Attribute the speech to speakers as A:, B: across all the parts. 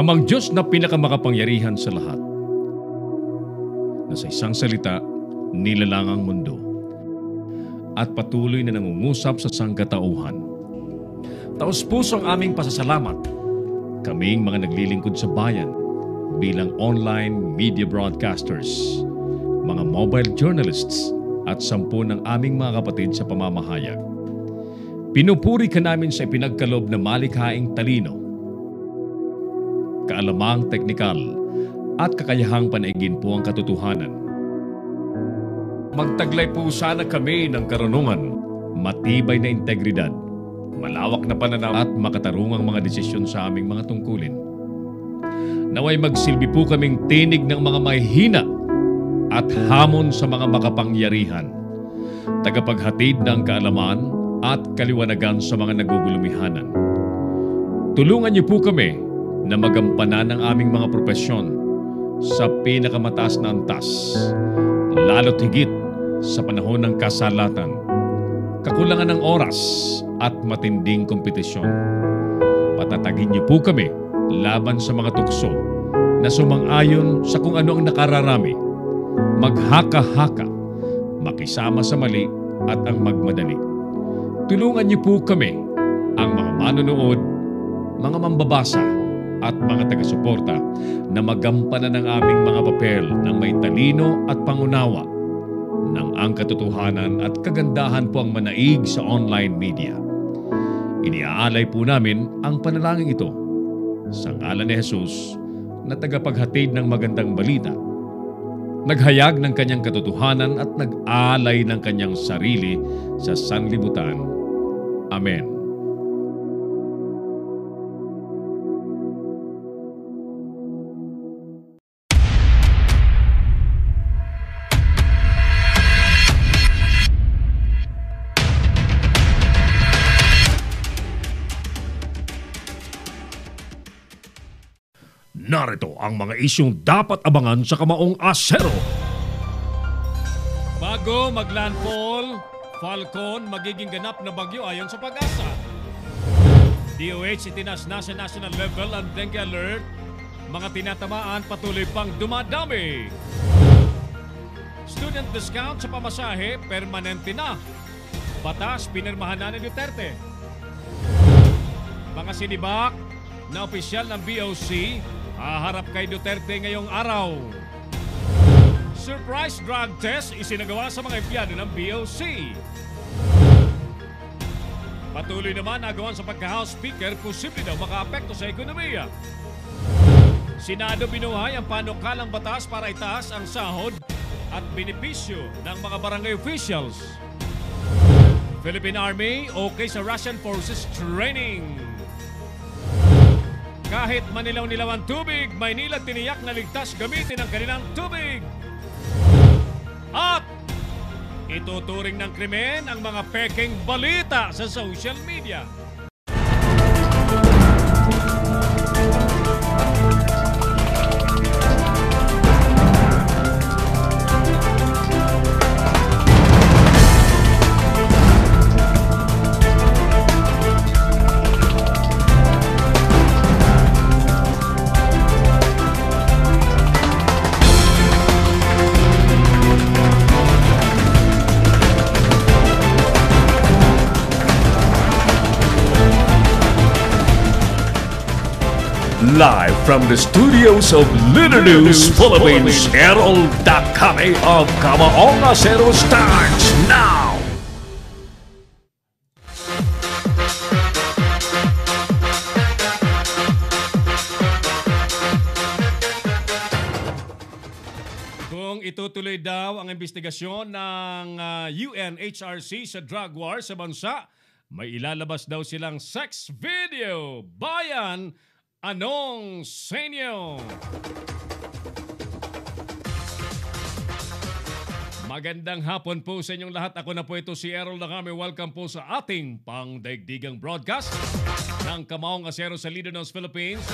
A: Amang Diyos na pinakamakapangyarihan sa lahat, na sa isang salita, nilalang ang mundo at patuloy na nangungusap sa sangkatauhan. Taos-pusong aming pasasalamat, kaming mga naglilingkod sa bayan bilang online media broadcasters, mga mobile journalists at 10 ng aming mga kapatid sa pamamahayag. Pinupuri ka namin sa ipinagkaloob na malikhaing talino, kaalamang teknikal at kakayahang panaigin po ang katotohanan. Magtaglay po sana kami ng karunungan, matibay na integridad, malawak na pananaw at makatarungang mga desisyon sa aming mga tungkulin. Naway magsilbi po kaming tinig ng mga mahihina at hamon sa mga makapangyarihan, tagapaghatid ng kaalaman at kaliwanagan sa mga nagugulumihanan. Tulungan niyo po kami na magampanan ang aming mga propesyon sa pinakamataas na antas, lalo't higit sa panahon ng kasalatan, kakulangan ng oras at matinding kompetisyon. Patatagin niyo po kami laban sa mga tukso na sumang-ayon sa kung ano ang nakararami, maghaka-haka, makisama sa mali at ang magmadali. Tulungan niyo po kami, ang mga manonood, mga mambabasa at mga taga-suporta na magampanan ng aming mga papel ng may talino at pangunawa ng ang katotohanan at kagandahan po ang manaig sa online media. Iniaalay po namin ang panalangin ito sa ngalan ni Jesus na tagapaghatid ng magandang balita, naghayag ng kanyang katotohanan at nag-alay ng kanyang sarili sa sanlibutan. Amen. Narito ang mga isyong dapat abangan sa Kamaong Asero. Bago maglandfall, Falcon magiging ganap na bagyo ayon sa Pag-asa. DOH itinas na sa national level ang dengue alert. Mga tinatamaan patuloy pang dumadami. Student discount sa pamasahe permanente na. Batas pinirmahan na ni Duterte. Mga sinibak na opisyal ng BOC haharap kay Duterte ngayong araw. Surprise drug test isinagawa sa mga empleyado ng BOC. Patuloy naman nagawan sa pagka-House Speaker, posible daw makaapekto sa ekonomiya. Senado binuhay ang panukalang batas para itaas ang sahod at benepisyo ng mga barangay officials. Philippine Army okay sa Russian Forces training. Kahit manilaw-nilaw ang tubig, Maynila tiniyak na ligtas gamitin ang kanilang tubig. At ituturing ng krimen ang mga peking balita sa social media.
B: Live from the studios of Leader News Philippines, Herald Kami of Kamaong Asero starts now!
A: Kung itutuloy daw ang investigasyon ng UNHRC sa drug war sa bansa, may ilalabas daw silang sex video. Bayan, anong sa inyo? Magandang hapon po sa inyong lahat. Ako na po ito si Errol Kami. Welcome po sa ating pangdaigdigang broadcast ng Kamaong Asero sa Leader News Philippines.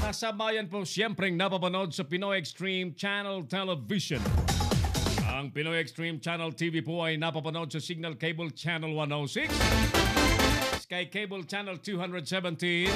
A: Kasabayan po siyempreng napapanood sa Pinoy Extreme Channel Television. Ang Pinoy Extreme Channel TV po ay napapanood sa Signal Cable Channel 106, Sky Cable Channel 217,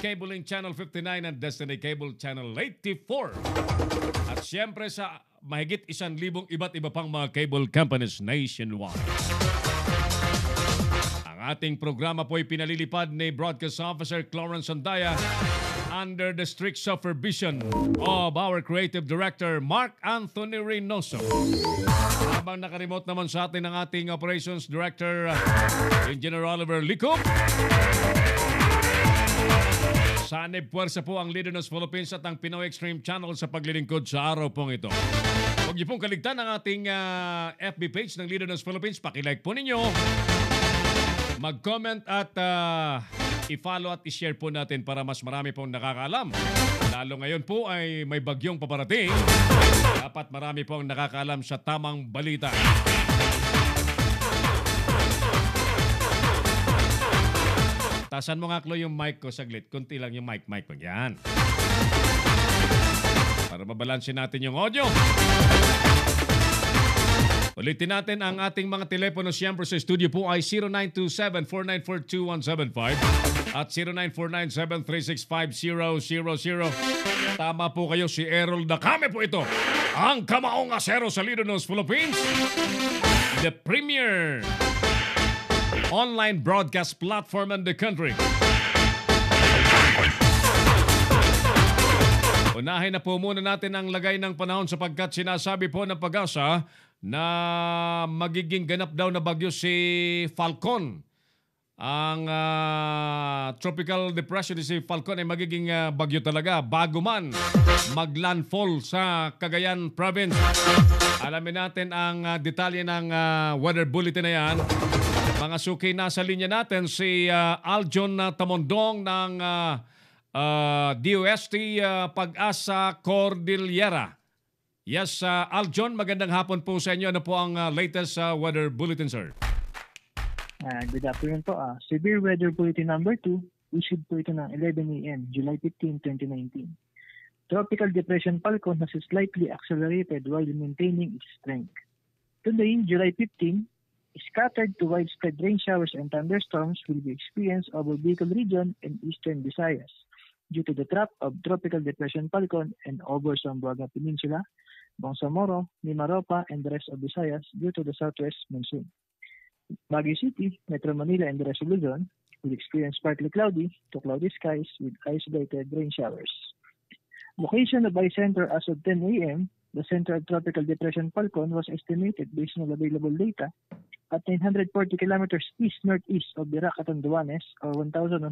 A: Cable Link Channel 59 and Destiny Cable Channel 84. At siyempre sa mahigit 1,000 iba't iba pang mga cable companies nationwide. Ang ating programa po ay pinalilipad ni Broadcast Officer Clarence Sandaya under the strict supervision of our Creative Director Mark Anthony Reynoso. Habang nakaremote naman sa atin ang ating Operations Director Engineer Oliver Licop. Sanib puwersa po ang Leader News Philippines at ang Pinoy Extreme Channel sa paglilingkod sa araw pong ito. Huwag niyo pong kaligtan ang ating FB page ng Leader News Philippines. Pakilike po ninyo. Mag-comment at i-follow at i-share po natin para mas marami pong nakakaalam. Lalo ngayon po ay may bagyong paparating. Dapat marami pong nakakaalam sa tamang balita. Tasan mo nga, Chloe, yung mic ko saglit. Kunti lang yung mic. Yan. Para mabalansin natin yung audio. Ulitin natin ang ating mga telepono. Siyempre sa studio po ay 0927-4942-175 at 0949-736-5000. Tama po kayo, si Errol Dacame po ito. Ang kamaong asero sa Leader News Philippines. The premier online broadcast platform in the country. Unahin na po muna natin ang lagay ng panahon sapagkat sinasabi po ng Pag-asa na magiging ganap daw na bagyo si Falcon. Ang tropical depression ni si Falcon ay magiging bagyo talaga bago man maglandfall sa Cagayan Province. Alamin natin ang detalye ng weather bulletin na yan. Mga suki, nasa linya natin si Aljon Tamondong ng DOST Pag-asa Cordillera. Yes, Aljon, magandang hapon po sa inyo. Ano po ang latest weather bulletin, sir?
C: Good afternoon po. Severe Weather Bulletin number 2, issued po ito ng 11 a.m., July 15, 2019. Tropical Depression Falcon has slightly accelerated while maintaining its strength. Today, July 15, scattered to widespread rain showers and thunderstorms will be experienced over Bicol region and eastern Visayas due to the trap of Tropical Depression Falcon and over Zamboanga Peninsula, Bangsamoro, Mimaropa, and the rest of Visayas due to the southwest monsoon. Baguio City, Metro Manila, and the rest of Luzon will experience partly cloudy to cloudy skies with isolated rain showers. Location of epicenter as of 10 a.m., the center of Tropical Depression Falcon was estimated based on available data at 940 kilometers east-northeast of Virac, Catanduanes, or 1,150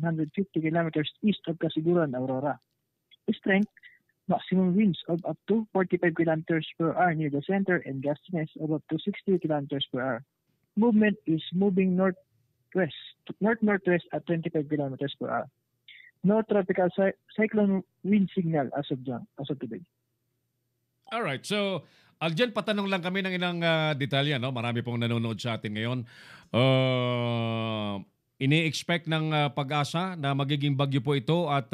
C: kilometers east of Casiguran, Aurora. Strength, maximum winds of up to 45 kilometers per hour near the center and gustiness of up to 60 kilometers per hour. Movement is moving north-northwest at 25 kilometers per hour. No tropical cyclone wind signal as of today.
A: Alright, so Aljan, patanong lang kami ng ilang detalye. No? Marami pong nanonood sa atin ngayon. Ini-expect ng Pag-asa na magiging bagyo po ito at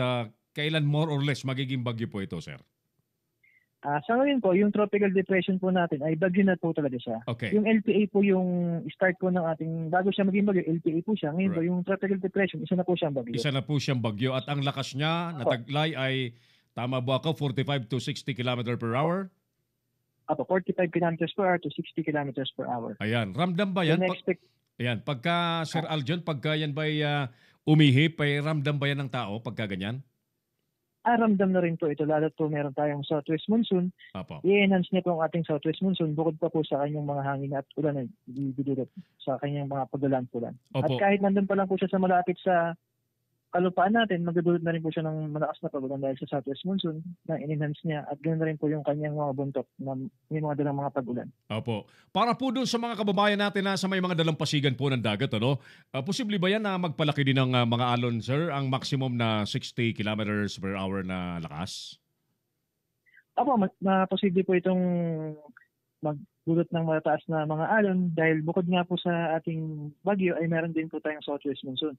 A: kailan more or less magiging bagyo po ito, sir?
C: Sa ngayon po, yung tropical depression po natin ay bagyo na po talaga siya.
A: Okay.
C: Yung LPA po yung start po ng ating, bago siya maging bagyo, LPA po siya. Ngayon po, yung tropical depression, isa na po siyang bagyo.
A: Isa na po siyang bagyo at ang lakas niya na taglay ay, tama ba ako, 45 to 60 km per hour?
C: Apo, 45 kilometers per hour to 60 kilometers per hour.
A: Ayan, ramdam ba yan? Ayan, pagka, Sir Aljon, pagka yan ba'y umihip, ay ramdam ba yan ng tao pagka ganyan?
C: Ramdam na rin po ito, lalo po meron tayong southwest monsoon.
A: Apo.
C: I-enhance niya po ang ating southwest monsoon bukod pa po sa kanyang mga hangin at ulan na bibidulot sa kanyang mga pagdalan-pulan. At kahit nandun pa lang po siya sa malapit sa kalupaan natin, magdudulot na rin po siya ng malakas na pagulan dahil sa southwest monsoon na in-enhance niya at ganoon na rin po yung kanyang mga buntot na may mga dalang mga pagulan.
A: Opo. Para po doon sa mga kababayan natin na sa may mga dalampasigan po ng dagat, ano, posible ba yan na magpalaki din ng mga alon, sir, ang maximum na 60 kilometers per hour na lakas?
C: Opo, posible po itong magdulot ng matataas na mga alon dahil bukod nga po sa ating bagyo ay meron din po tayong southwest monsoon.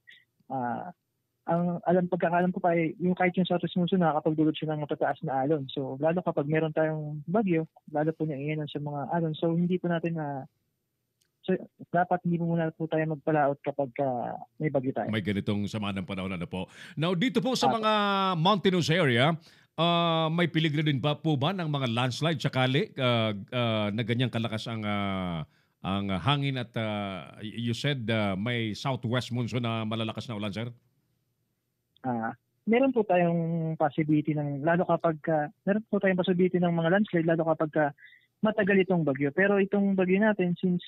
C: Ang pagkakalam ko pa ay yung kahit yung southwest monsoon nakakapagdulot siya ng matataas na alon. So lalo kapag meron tayong bagyo, lalo po niya iinan sa mga alon. So hindi po natin So, dapat hindi muna po tayo magpalaot kapag may bagyo tayo.
A: May ganitong sama ng panahon na po. Now, dito po sa mga mountainous area, may peligro din pa po ba ng mga landslide sakali na ganyang kalakas ang hangin at you said may southwest monsoon na malalakas na ulan, sir?
C: Meron po tayong possibility ng meron po tayong possibility ng mga landslide lalo kapag matagal itong bagyo. Pero itong bagyo natin, since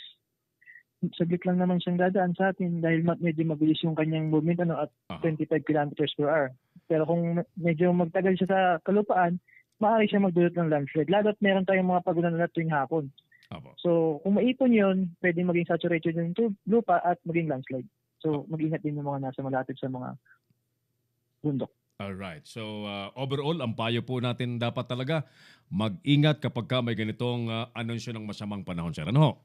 C: saglit lang naman siyang dadaan sa atin dahil medyo mabilis yung kanyang movement at 25 kilometers per hour. Pero kung medyo magtagal siya sa kalupaan, maaari siya magdulot ng landslide. Lalo at meron tayong mga pagulan na tuwing hapon. So kung maipon yun, pwede maging saturated yung lupa at maging landslide. So mag-ingat din yung mga nasa malapit sa mga bundok.
A: Alright. So overall, ang payo po natin dapat talaga mag-ingat kapag may ganitong anunsyo ng masamang panahon, sir. Ano ho?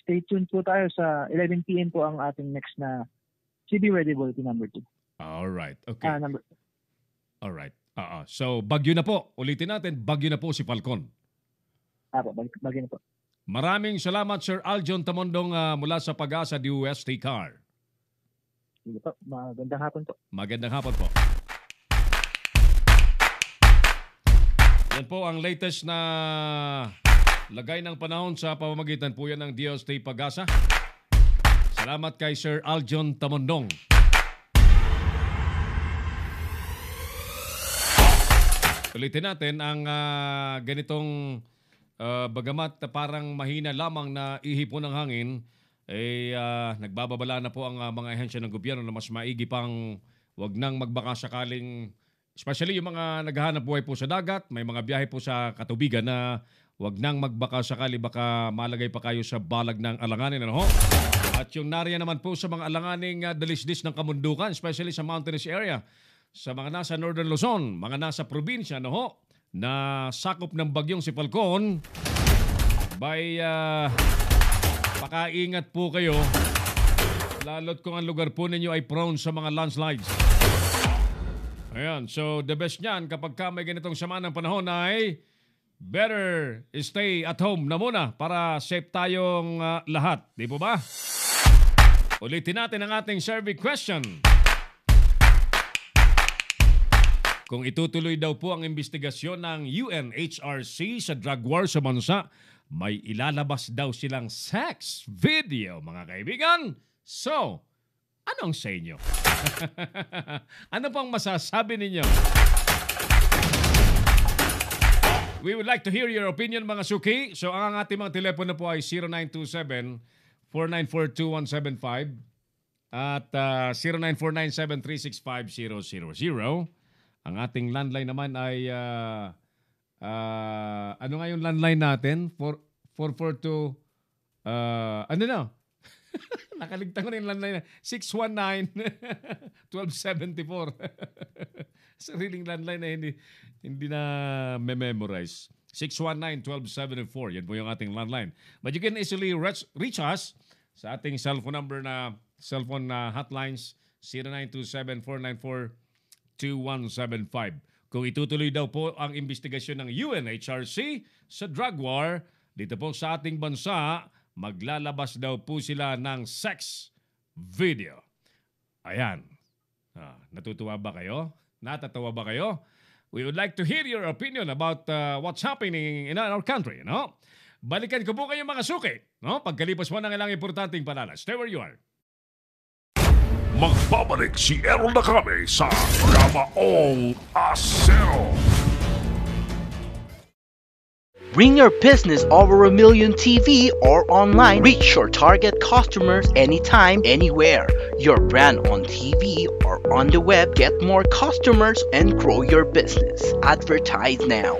C: Stay tuned po tayo sa 11 p.m. po ang ating next na CB Ready Bulletin number 2.
A: Alright. Okay. Alright. So bagyo na po. Ulitin natin, bagyo na po si Falcon.
C: Bagyo na po.
A: Maraming salamat, Sir Aljon Tamondong mula sa Pag-asa DOST Car.
C: Sige po. Magandang hapon po.
A: Magandang hapon po. Yan po ang latest na lagay ng panahon sa pamamagitan po yan ng DOST Pag-asa. Salamat kay Sir Aljon Tamondong. Ulitin natin ang ganitong bagamat parang mahina lamang na ihipon ng hangin, nagbababala na po ang mga ahensya ng gobyerno na mas maigi pang wag nang magbaka sakaling, especially yung mga naghahanap buhay po sa dagat, may mga biyahe po sa katubigan na wag nang magbaka sakali baka malagay pa kayo sa balag ng alanganin. Ano ho? At yung nariyan naman po sa mga alanganing dalisdis ng kamundukan, especially sa mountainous area, sa mga nasa Northern Luzon, mga nasa probinsya, ano ho, na sakop ng bagyong si Falcon, pakaingat po kayo, lalo't kung ang lugar po ninyo ay prone sa mga landslides. Ayan, so the best niyan kapag may ganitong sama ng panahon ay better stay at home na muna para safe tayong lahat. Di po ba? Ulitin natin ang ating survey question. Kung itutuloy daw po ang investigasyon ng UNHRC sa drug war sa bansa, may ilalabas daw silang sex video, mga kaibigan. So, anong sa inyo? Ano pang masasabi ninyo? We would like to hear your opinion, mga suki. So, ang ating mga telepono po ay 0927-494-2175 at 0949-736-5000. Ang ating landline naman ay, ano nga yung landline natin? 442, ano na? Nakaligtan ko na yung landline na. 619-1274. Sariling landline na hindi na memorize. 619-1274. Yan po yung ating landline. But you can easily reach us sa ating cellphone number na cellphone hotlines 0927-494-2175. Kung itutuloy daw po ang investigasyon ng UNHRC sa drug war, dito po sa ating bansa, maglalabas daw po sila ng sex video. Ayan. Natutuwa ba kayo? Natatawa ba kayo? We would like to hear your opinion about what's happening in our country, no? Balikan ko po kayo, mga suki, no? Pagkalipas mo ng ilang importanteng palalas. Stay where you are.
B: Magbabalik si Errol na kami sa Kamaong Asero.
D: Bring your business over 1 million TV or online. Reach your target customers anytime, anywhere. Your brand on TV or on the web. Get more customers and grow your business. Advertise now.